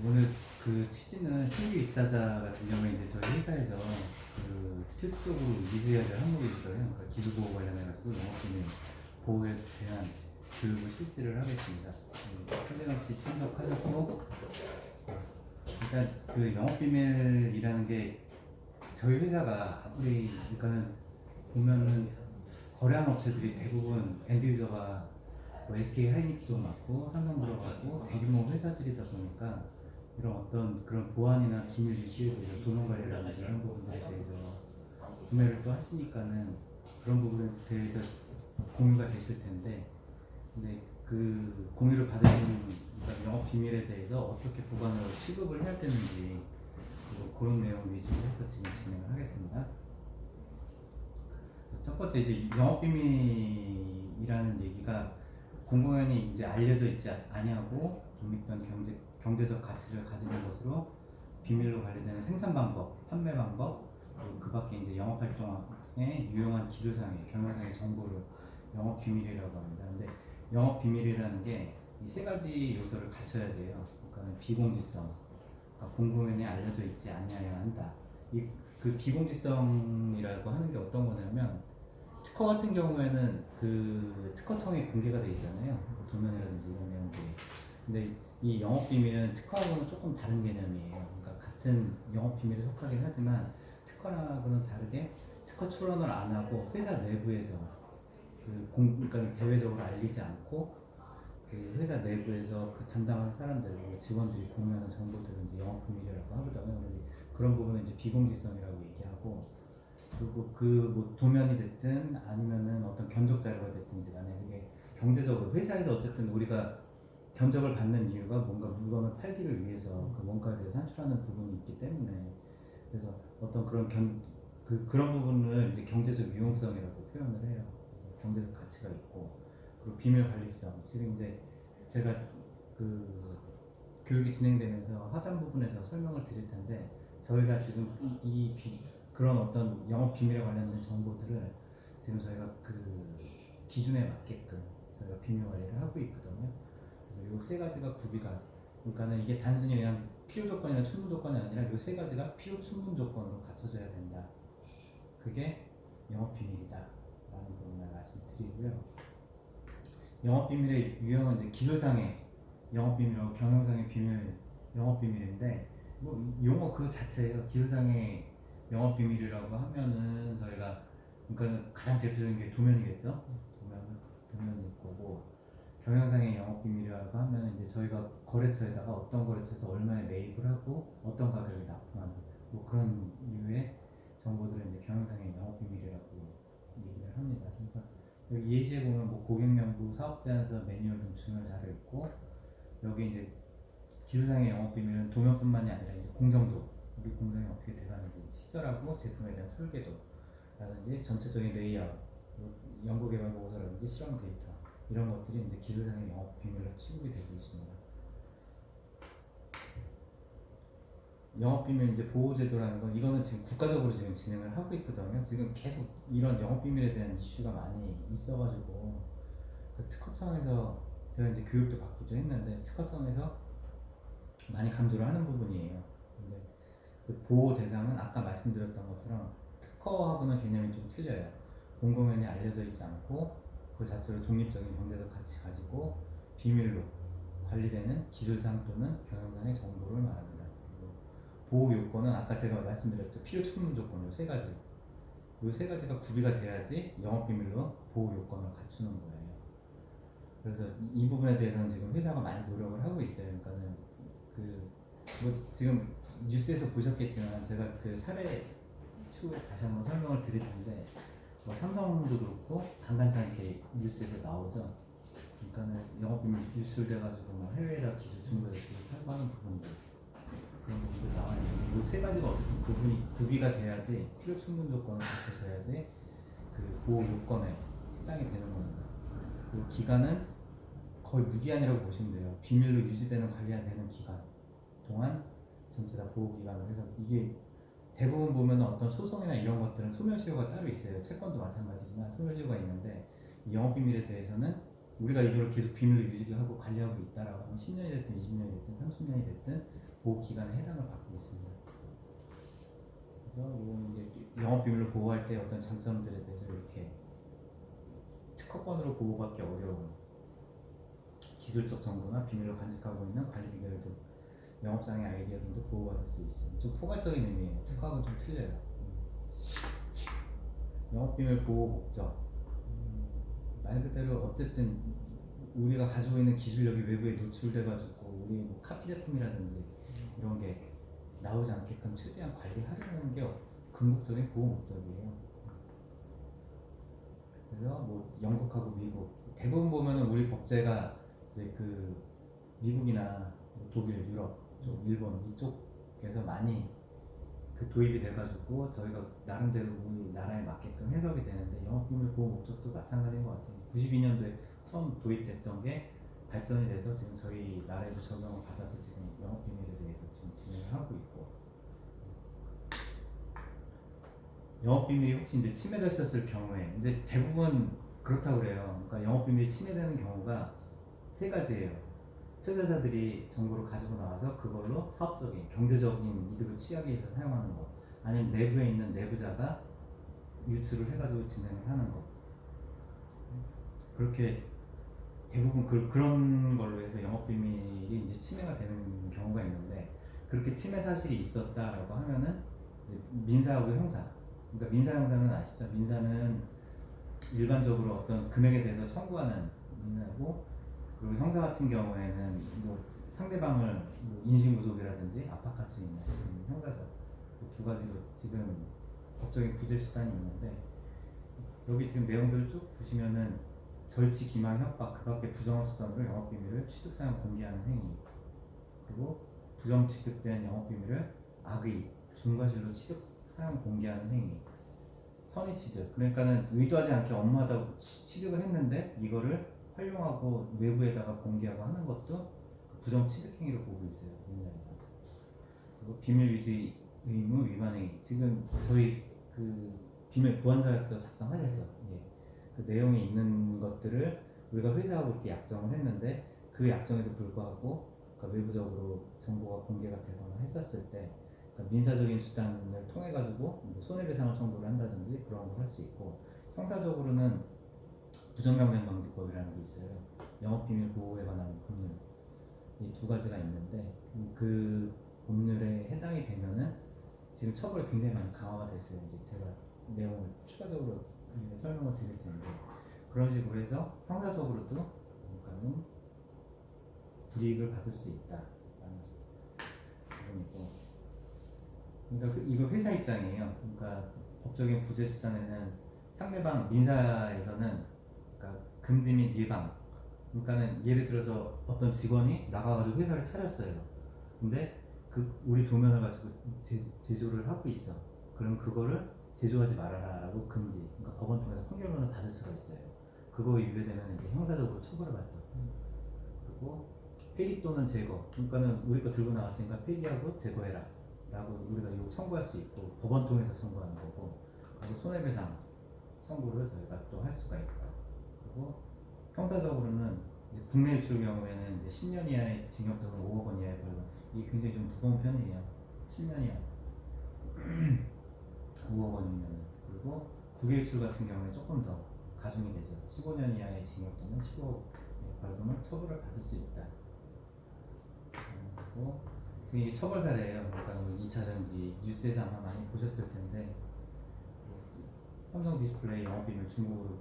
오늘 그 취지는 신규 입사자 같은 경우에 이제 저희 회사에서 그 필수적으로 이수해야 될 항목이 있어요. 그러니까 기술보호 관련해가지고 영업비밀 보호에 대한 교육을 실시를 하겠습니다. 설대강 씨 참석하셨고, 일단 그 영업비밀이라는 게 저희 회사가 아무리 그러니까는 보면은 거래하는 업체들이 대부분 엔드유저가 뭐 SK 하이닉스도 맞고 삼성 들어가고 대규모 회사들이다 보니까 이런 어떤 그런 보안이나 기밀 유지에 대해서 도면 관리라든지 이런 부분들에 대해서 구매를 또 하시니까는 그런 부분에 대해서 공유가 되실 텐데, 근데 그 공유를 받으신 그러니까 영업 비밀에 대해서 어떻게 보관을 취급을 해야 되는지 그런 내용 위주로 해서 지금 진행을 하겠습니다. 첫 번째 이제 영업 비밀이라는 얘기가 공공연히 이제 알려져 있지 아니하고 독립된 경제적 가치를 가지는 것으로 비밀로 관리되는 생산 방법, 판매 방법, 그리고 그 밖에 이제 영업 활동에 유용한 기술상의 경영상의 정보를 영업 비밀이라고 합니다. 근데 영업 비밀이라는 게 이 세 가지 요소를 갖춰야 돼요. 그러니까 비공지성, 그러니까 공공연히 알려져 있지 아니해야 한다. 이 그 비공지성이라고 하는 게 어떤 거냐면, 특허 같은 경우에는 그 특허청에 공개가 돼 있잖아요. 그 도면이라든지 이런 내용들이. 근데 이 영업 비밀은 특허하고는 조금 다른 개념이에요. 그러니까 같은 영업 비밀에 속하긴 하지만 특허하고는 다르게 특허 출원을 안 하고 회사 내부에서 그러니까 대외적으로 알리지 않고 그 회사 내부에서 그 담당하는 사람들, 직원들이 공유하는 정보들은 이제 영업 비밀이라고 하거든요. 그런 부분은 이제 비공지성이라고 얘기하고, 그리고 그 뭐 도면이 됐든 아니면은 어떤 견적 자료가 됐든지 간에 그게 경제적으로 회사에서 어쨌든 우리가 견적을 받는 이유가 뭔가 물건을 팔기를 위해서 그 원가에 대해서 산출하는 부분이 있기 때문에, 그래서 어떤 그런 그런 부분을 이제 경제적 유용성이라고 표현을 해요. 그래서 경제적 가치가 있고, 그리고 비밀 관리성. 지금 이제 제가 그 교육이 진행되면서 하단 부분에서 설명을 드릴 텐데, 저희가 지금 그런 어떤 영업 비밀에 관련된 정보들을 지금 저희가 그 기준에 맞게끔 저희가 비밀 관리를 하고 있거든요. 그래서 이 세 가지가 구비가, 그러니까는 이게 단순히 그냥 필요 조건이나 충분 조건이 아니라 이 세 가지가 필요 충분 조건으로 갖춰져야 된다. 그게 영업 비밀이다 라는 부분을 말씀드리고요. 영업 비밀의 유형은 이제 기술상의 영업 비밀하고 경영상의 비밀, 영업 비밀인데, 뭐 용어 그 자체예요. 기술상의 영업 비밀이라고 하면은 저희가 그러니까 가장 대표적인 게 도면이겠죠. 도면이 거고, 경영상의 영업 비밀이라고 하면 이제 저희가 거래처에다가 어떤 거래처에서 얼마에 매입을 하고 어떤 가격에 납품하는 뭐 그런 류의 정보들을 이제 경영상의 영업 비밀이라고 얘기를 합니다. 그래서 여기 예시에 보면 뭐 고객명부, 사업제안서, 매뉴얼 등 중요한 자료 있고, 여기 이제 기술상의 영업 비밀은 도면뿐만이 아니라 이제 공정도, 우리 공장이 어떻게 돼가는지, 시설하고 제품에 대한 설계도라든지 전체적인 레이아웃, 연구개발 보고서라든지 실험 데이터, 이런 것들이 이제 기술상의 영업 비밀로 취급이 되고 있습니다. 영업비밀 이제 보호제도라는 건 이거는 지금 국가적으로 지금 진행을 하고 있거든요. 지금 계속 이런 영업비밀에 대한 이슈가 많이 있어가지고 그 특허청에서 제가 이제 교육도 받기도 했는데 특허청에서 많이 강조를 하는 부분이에요. 근데 그 보호 대상은 아까 말씀드렸던 것처럼 특허하고는 개념이 좀 틀려요. 공공연히 알려져 있지 않고 그 자체로 독립적인 경제적 가치 가지고 비밀로 관리되는 기술상 또는 경영상의 정보를 말합니다. 보호 요건은 아까 제가 말씀드렸죠. 필요 충분 조건 요 세 가지. 요 세 가지가 구비가 돼야지 영업 비밀로 보호 요건을 갖추는 거예요. 그래서 이 부분에 대해서는 지금 회사가 많이 노력을 하고 있어요. 그러니까는 뭐 지금 뉴스에서 보셨겠지만 제가 그 사례 추후에 다시 한번 설명을 드릴 텐데, 뭐 삼성도 그렇고 간단치 않게 뉴스에서 나오죠. 그러니까는 영업 비밀 유출돼가지고 뭐 해외에다 기술 중국에다 기술 팔고하는 부분들, 그런 부분들 나와 있는데 이 세 가지가 어쨌든 구비가 돼야지 필요 충분 조건을 갖춰져야지 그 보호 요건에 해당이 되는 겁니다. 그 기간은 거의 무기한이라고 보시면 돼요. 비밀로 유지되는 관리되는 기간 동안 전체 다 보호 기간을 해서, 이게 대부분 보면 어떤 소송이나 이런 것들은 소멸시효가 따로 있어요. 채권도 마찬가지지만 소멸시효가 있는데 이 영업비밀에 대해서는 우리가 이걸 계속 비밀로 유지하고 관리하고 있다라고 하면 10년이 됐든 20년이 됐든 30년이 됐든 보호 기간에 해당을 받고 있습니다. 그래서 이거는 이제 영업 비밀로 보호할 때 어떤 장점들에 대해서 이렇게 특허권으로 보호받기 어려운 기술적 정보나 비밀로 간직하고 있는 관리 비결 등 영업상의 아이디어 등도 보호받을 수 있습니다. 좀 포괄적인 의미예요. 특허하고는 좀 틀려요. 영업 비밀 보호 목적. 말 그대로 어쨌든 우리가 가지고 있는 기술력이 외부에 노출돼가지고 우리 뭐 카피 제품이라든지 이런 게 나오지 않게끔 최대한 관리하려는 게 궁극적인 보호 목적이에요. 그래서 뭐 영국하고 미국 대부분 보면은 우리 법제가 이제 그 미국이나 독일, 유럽, 일본 이쪽에서 많이 그 도입이 돼가지고 저희가 나름대로 우리 나라에 맞게끔 해석이 되는데 영업비밀 보호 목적도 마찬가지인 것 같아요. 92년도에 처음 도입됐던 게 발전이 돼서 지금 저희 나라에도 적용을 받아서 지금 영업비밀에 대해서 지금 진행을 하고 있고, 영업비밀이 혹시 이제 침해됐었을 경우에 이제 대부분 그렇다고 그래요. 그러니까 영업비밀이 침해되는 경우가 세 가지예요. 투자자들이 정보를 가지고 나와서 그걸로 사업적인, 경제적인 이득을 취하기 위해서 사용하는 것, 아니면 내부에 있는 내부자가 유출을 해가지고 진행을 하는 것. 그렇게 대부분 그런 걸로 해서 영업비밀이 이제 침해가 되는 경우가 있는데, 그렇게 침해 사실이 있었다라고 하면은 이제 민사하고 형사. 그러니까 민사 형사는 아시죠? 민사는 일반적으로 어떤 금액에 대해서 청구하는 민사고, 그리고 형사 같은 경우에는 뭐 상대방을 뭐 인신구속이라든지 압박할 수 있는 형사죠. 두 가지로 지금 법적인 구제 수단이 있는데, 여기 지금 내용들을 쭉 보시면은 절치, 기망, 협박, 그 밖의 부정한 수단으로 영업비밀을 취득, 사용, 공개하는 행위, 그리고 부정 취득된 영업비밀을 악의, 중과실로 취득, 사용, 공개하는 행위, 선의 취득, 그러니까는 의도하지 않게 업무하다 취득을 했는데 이거를 활용하고 외부에다가 공개하고 하는 것도 부정 취득 행위로 보고 있어요. 민사에서. 그리고 비밀 유지 의무 위반 행위. 지금 저희 그 비밀 보안사약서 작성하셨죠? 예. 그 내용에 있는 것들을 우리가 회사하고 이렇게 약정을 했는데 그 약정에도 불구하고 그러니까 외부적으로 정보가 공개가 되거나 했었을 때 그러니까 민사적인 수단을 통해 가지고 뭐 손해배상을 청구를 한다든지 그런 걸 할 수 있고, 형사적으로는 부정경쟁방지법이라는 게 있어요. 영업비밀 보호에 관한 법률, 이 두 가지가 있는데 그 법률에 해당이 되면은 지금 처벌이 굉장히 많이 강화가 됐어요. 이제 제가 내용을 추가적으로 설명을 드릴 텐데, 그런 식으로 해서 형사적으로도 그러니까는 불이익을 받을 수 있다라는 부분이고, 그러니까 이거 회사 입장이에요. 그러니까 법적인 구제 수단에는 상대방 민사에서는 그러니까 금지 및 예방, 그러니까는 예를 들어서 어떤 직원이 나가가지고 회사를 차렸어요. 근데 그 우리 도면을 가지고 제조를 하고 있어. 그럼 그거를 제조하지 말아라라고 금지. 그러니까 법원 통해서 판결문을 받을 수가 있어요. 그거 위배되면 이제 형사적으로 처벌을 받죠. 그리고 폐기 또는 제거. 그러니까는 우리 거 들고 나왔으니까 폐기하고 제거해라. 라고 우리가 이거 청구할 수 있고, 법원 통해서 청구하는 거고, 그리고 손해배상 청구를 저희가 또 할 수가 있고요. 그리고 형사적으로는 이제 국내 유출 경우에는 이제 10년 이하의 징역 또는 5억 원 이하의 벌금. 이게 굉장히 좀 무거운 편이에요. 10년 이하 5억 원이면. 그리고 국외 유출 같은 경우에 조금 더 가중이 되죠. 15년 이하의 징역 또는 15억의 벌금을 처벌을 받을 수 있다. 그리고 이게 처벌 사례예요. 그러니까 뭐 2차 전지 뉴스에서 아마 많이 보셨을 텐데, 삼성 디스플레이 영업비밀 중국으로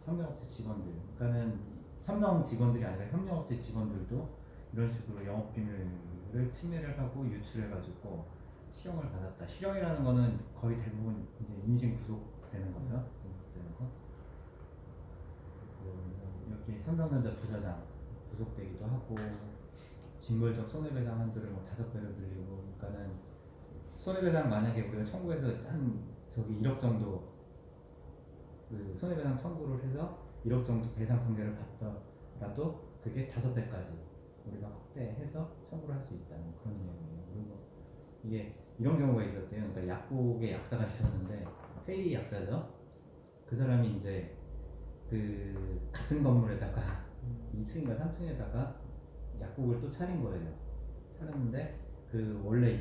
협력업체 직원들, 그러니까는 삼성 직원들이 아니라 협력업체 직원들도 이런 식으로 영업비밀을 침해를 하고 유출해가지고 실형을 받았다. 실형이라는 거는 거의 대부분 이제 인신 구속되는 거죠. 구속되는 거. 그리고 이렇게 삼성전자 부사장 구속되기도 하고, 징벌적 손해배상 한도를 뭐 5배로 늘리고, 그러니까는 손해배상 만약에 우리가 청구해서 한 저기 1억 정도 그 손해배상 청구를 해서 1억 정도 배상 판결을 받더라도 그게 5배까지 우리가 확대해서 청구를 할 수 있다는 그런 내용이에요. 그리고 이게 이런 경우가 있었대요. 그러니까 약국에 약사가 있었는데 폐의 약사죠. 그 사람이 이제 그 같은 건물에다가 2층인가 3층에다가 약국을 또 차린 거예요. 차렸는데 그 원래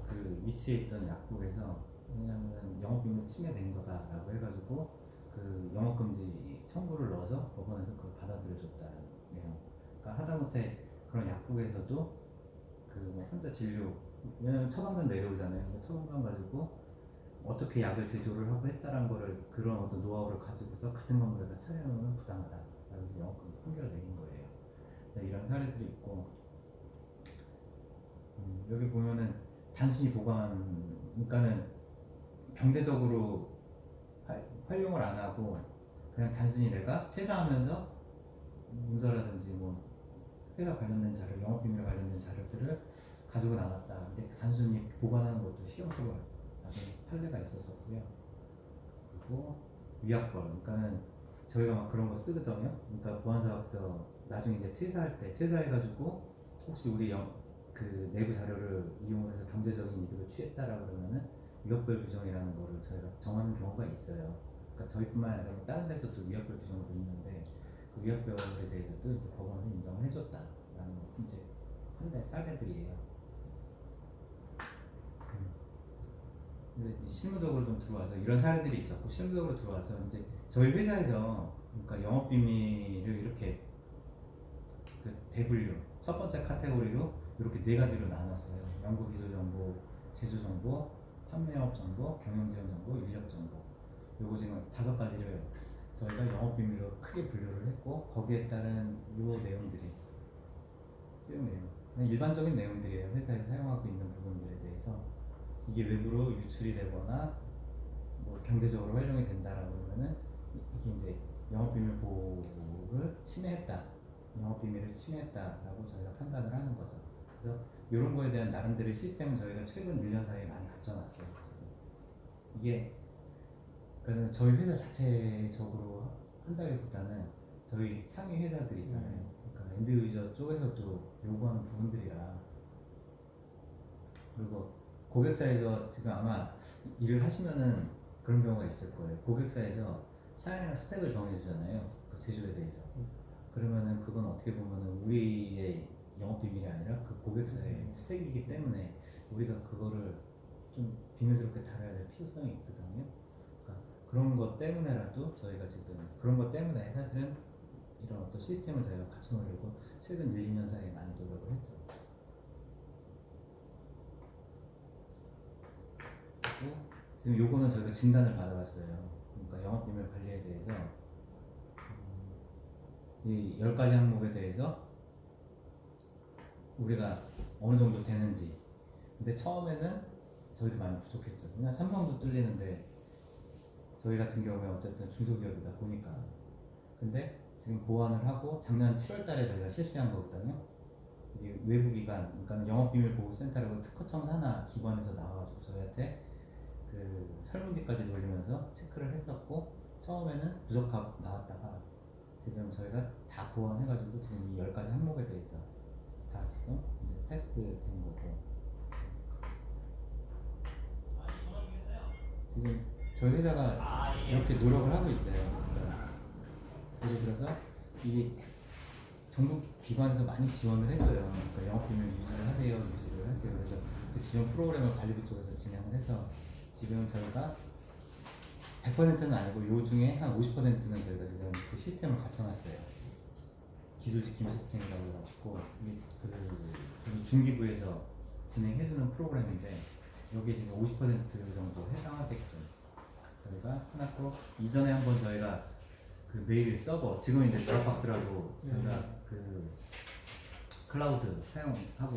그 위치에 있던 약국에서 왜냐면 영업비밀 침해된 거다라고 해가지고 그 영업금지 청구를 넣어서 법원에서 그걸 받아들여줬다는 내용. 그러니까 하다못해 그런 약국에서도 그 뭐 환자 진료, 왜냐면 처방전 내려오잖아요. 처방전 가지고 어떻게 약을 제조를 하고 했다라는 거를 그런 어떤 노하우를 가지고서 같은 건물에다 차려놓으면 부당하다. 라고 영업금 판결을 내린 거예요. 네, 이런 사례들이 있고, 여기 보면은 단순히 보관, 그러니까는 경제적으로 활용을 안 하고 그냥 단순히 내가 퇴사하면서 문서라든지 뭐 회사 관련된 자료, 영업비밀 관련된 자료들을 가지고 나갔다. 근데 단순히 보관하는 것도 시험적으로 나중에 판례가 있었었고요. 그리고 위약벌, 그러니까는 저희가 막 그런 거 쓰거든요. 그러니까 보안사업서 나중에 이제 퇴사할 때 퇴사해가지고 혹시 우리 그 내부 자료를 이용해서 경제적인 이득을 취했다라고 그러면은 위약벌 규정이라는 거를 저희가 정하는 경우가 있어요. 그러니까 저희뿐만 아니라 다른 데서도 위약벌 규정도 있는데 그 위약벌에 대해서도 이제 법원에서 인정을 해줬다라는 이제 판례 사례들이에요. 근데 이제 실무적으로 좀 들어와서 이런 사례들이 있었고 실무적으로 들어와서 이제 저희 회사에서 그러니까 영업 비밀을 이렇게 그 대분류 첫 번째 카테고리로 이렇게 네 가지로 나눴어요. 연구 기술 정보, 제조 정보, 판매업 정보, 경영 지원 정보, 인력 정보. 요거 지금 5가지를 저희가 영업 비밀로 크게 분류를 했고 거기에 따른 요 내용들이 그냥 일반적인 내용들이에요. 회사에서 사용하고 있는 부분들에 대해서 이게 외부로 유출이 되거나 뭐 경제적으로 활용이 된다라고 하면은 이게 이제 영업비밀 보호를 침해했다, 영업비밀을 침해했다라고 저희가 판단을 하는 거죠. 그래서 이런 거에 대한 나름대로의 시스템은 저희가 최근 1년 사이에 많이 갖춰놨어요. 이게 그러니까 저희 회사 자체적으로 한다기보다는 저희 상위 회사들 있잖아요. 그러니까 엔드 유저 쪽에서도 요구하는 부분들이라. 그리고 고객사에서 지금 아마 일을 하시면은 그런 경우가 있을 거예요. 고객사에서 사양이나 스펙을 정해주잖아요. 그 제조에 대해서. 그러면은 그건 어떻게 보면은 우리의 영업 비밀이 아니라 그 고객사의 스펙이기 때문에 우리가 그거를 좀 비밀스럽게 다뤄야 될 필요성이 있거든요. 그러니까 그런 것 때문에라도 저희가 지금 그런 것 때문에 사실은 이런 어떤 시스템을 저희가 갖춰놓으려고 최근 1, 2년 사이에 많이 노력을 했죠. 지금 요거는 저희가 진단을 받아봤어요. 그러니까 영업비밀 관리에 대해서 이 10가지 항목에 대해서 우리가 어느 정도 되는지. 근데 처음에는 저희도 많이 부족했죠. 그냥 삼성도 뚫리는데 저희 같은 경우에 어쨌든 중소기업이다 보니까. 근데 지금 보완을 하고 작년 7월 달에 저희가 실시한 거거든요. 이게 외부기관, 그러니까 영업비밀보호센터라고 특허청 하나 기관에서 나와가지고 저희한테 그 설문지까지 돌리면서 체크를 했었고 처음에는 부족하고 나왔다가 지금 저희가 다 보완해가지고 지금 이 10가지 항목에 대해서 다 지금 이제 패스된 거고 지금 저희 회사가 이렇게 노력을 하고 있어요. 예를 들어서 이 정부 기관에서 많이 지원을 해줘요. 그러니까 영업비밀 유지를 하세요. 그래서 그 지원 프로그램을 관리부 쪽에서 진행을 해서 지금 저희가 100%는 아니고 요 중에 한 50%는 저희가 지금 그 시스템을 갖춰놨어요. 기술 지킴 시스템이라고 해가지고 그 중기부에서 진행해주는 프로그램인데 여기 지금 50% 정도 해당하게끔 저희가 해놨고 이전에 한번 저희가 그 메일 서버 지금 이제 드랍박스라고 저희가 그 클라우드 사용하고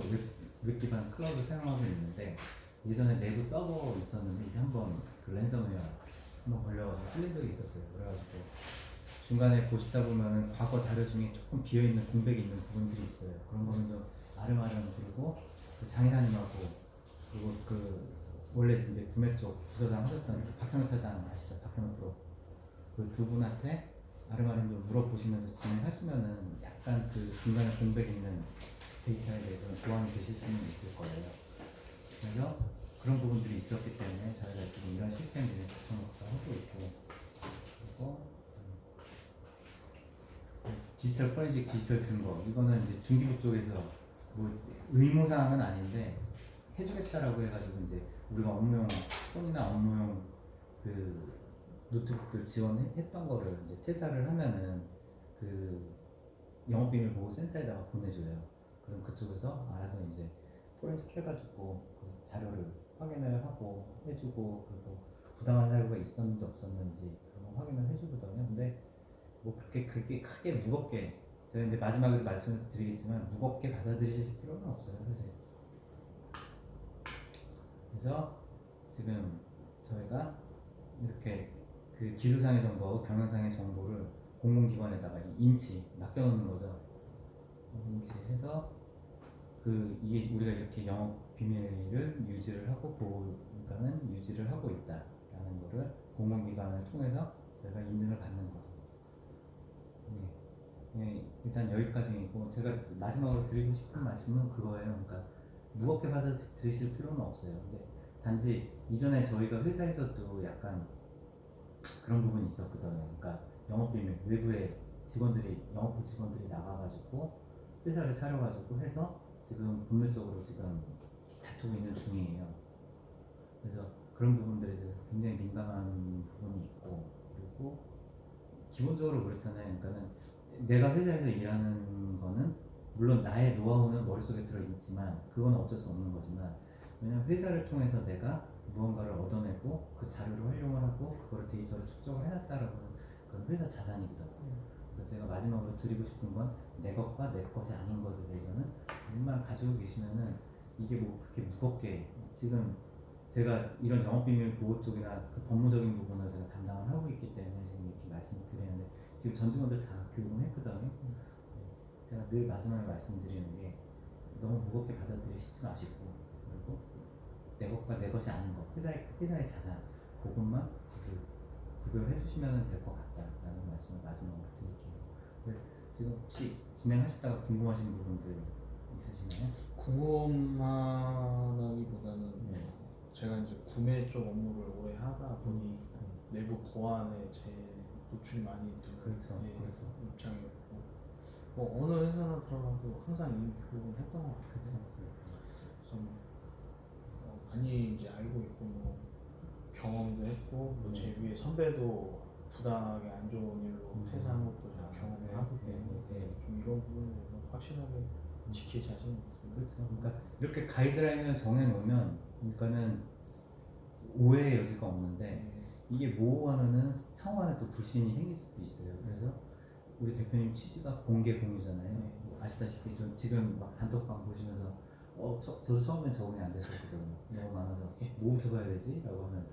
웹 기반 클라우드 사용하고 있는데 예전에 내부 서버 있었는데 이게 한번 그 랜섬웨어 한번 걸려가지고 뚫린 적이 있었어요. 그래가지고 중간에 보시다 보면은 과거 자료 중에 조금 비어있는 공백이 있는 부분들이 있어요. 그런 거는 좀 아름아름 그리고 그 장인사님하고 그리고 그 원래 이제 구매 쪽 부서장 하셨던 그 박현우 차장 아시죠? 박현우 프로 그 두 분한테 아름아름 좀 물어보시면서 진행하시면은 약간 그 중간에 공백 있는 데이터에 대해서는 보완이 되실 수는 있을 거예요. 그래서 그런 부분들이 있었기 때문에 저희가 지금 이런 시스템들을 갖춰놓고 하고 있고 그리고 디지털 포렌식, 디지털 증거 이거는 이제 중기부 쪽에서 뭐 의무 사항은 아닌데 해주겠다라고 해가지고 이제 우리가 업무용 폰이나 업무용 그 노트북들 지원했던 거를 이제 퇴사를 하면은 그 영업비밀 보호 센터에다가 보내줘요. 그럼 그쪽에서 알아서 이제 포렌식 해가지고 그 자료를 확인을 하고 해주고 그리고 부당한 사유가 있었는지 없었는지 그런 거 확인을 해주거든요. 근데 뭐 그렇게 그게 크게 무겁게 제가 이제 마지막에도 말씀을 드리겠지만 무겁게 받아들이실 필요는 없어요 사실. 그래서 지금 저희가 이렇게 그 기술상의 정보, 경영상의 정보를 공공기관에다가 인치 맡겨놓는 거죠. 인치해서 그 이게 우리가 이렇게 영업 비밀을 유지를 하고 보호가는 유지를 하고 있다라는 거를 공공기관을 통해서 저희가 인증을 받는 거죠. 일단 여기까지이고 제가 마지막으로 드리고 싶은 말씀은 그거예요. 그러니까 무겁게 받아들이실 필요는 없어요. 근데 단지 이전에 저희가 회사에서도 약간 그런 부분이 있었거든요. 그러니까 영업비밀 외부에 직원들이 영업부 직원들이 나가가지고 회사를 차려가지고 해서 지금 법률적으로 지금 다투고 있는 중이에요. 그래서 그런 부분들에 대해서 굉장히 민감한 부분이 있고 그리고 기본적으로 그렇잖아요. 그러니까는 내가 회사에서 일하는 거는 물론 나의 노하우는 머릿속에 들어있지만 그건 어쩔 수 없는 거지만 왜냐면 회사를 통해서 내가 무언가를 얻어내고 그 자료를 활용을 하고 그거를 데이터를 축적을 해놨다라고 그건 회사 자산이거든요. 그래서 제가 마지막으로 드리고 싶은 건 내 것과 내 것이 아닌 것에 대해서는 분만 가지고 계시면은 이게 뭐 그렇게 무겁게 지금 제가 이런 영업비밀 보호 쪽이나 그 법무적인 부분을 제가 담당을 하고 있기 때문에 지금 이렇게 말씀을 드리는데 지금 전 직원들 다 교육을 했거든요. 제가 늘 마지막에 말씀드리는 게 너무 무겁게 받아들이시지 마시고 그리고 내 것과 내 것이 아닌 것 회사의 자산 그것만 구별해 주시면 될 것 같다라는 말씀을 마지막으로 드릴게요. 지금 혹시 진행하시다가 궁금하신 부분들 있으시나요? 궁금하다기보다는 제가 이제 구매 쪽 업무를 오래 하다 보니 내부 보안에 제 노출이 많이 되는 그렇죠. 그렇죠. 입장이었고 뭐 어느 회사나 들어가도 항상 이 교육은 했던 것 같아요. 그렇죠. 그래서 많이 이제 알고 있고 뭐 경험도 했고 뭐 제 위에 선배도 부당하게 안 좋은 일로 퇴사한 것도 제가 경험을 하기 때문에 좀 이런 부분에 대해서 확실하게 지킬 자신이 있습니다. 그렇죠. 그러니까 이렇게 가이드라인을 정해놓으면 그러니까는 오해의 여지가 없는데 이게 모호하면은 차후 안에 또 불신이 생길 수도 있어요. 그래서 우리 대표님 취지가 공개 공유잖아요. 아시다시피 좀 지금 막 단톡방 보시면서 저도 처음엔 적응이 안 됐었거든요. 너무 많아서 뭐부터 봐야 되지? 라고 하면서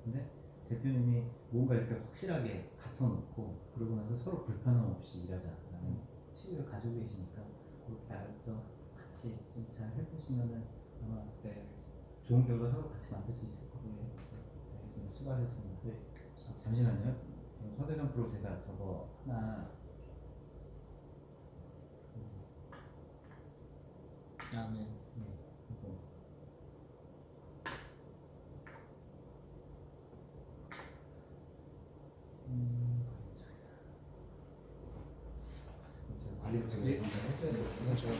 근데 대표님이 뭔가 이렇게 확실하게 갖춰놓고 그러고 나서 서로 불편함 없이 일하자라는 취지를 가지고 계시니까 그렇게 알아서 같이 좀 잘 해보시면은 아마 좋은 결과 서로 같이 만들 수 있을 것 같아요. 알겠습니다. 수고하셨습니다. 네. 잠시만요. 지금 서대전 프로 제가 저거 하나 네. 이거 관리부터 네. 해줘야 돼요. 이건 제가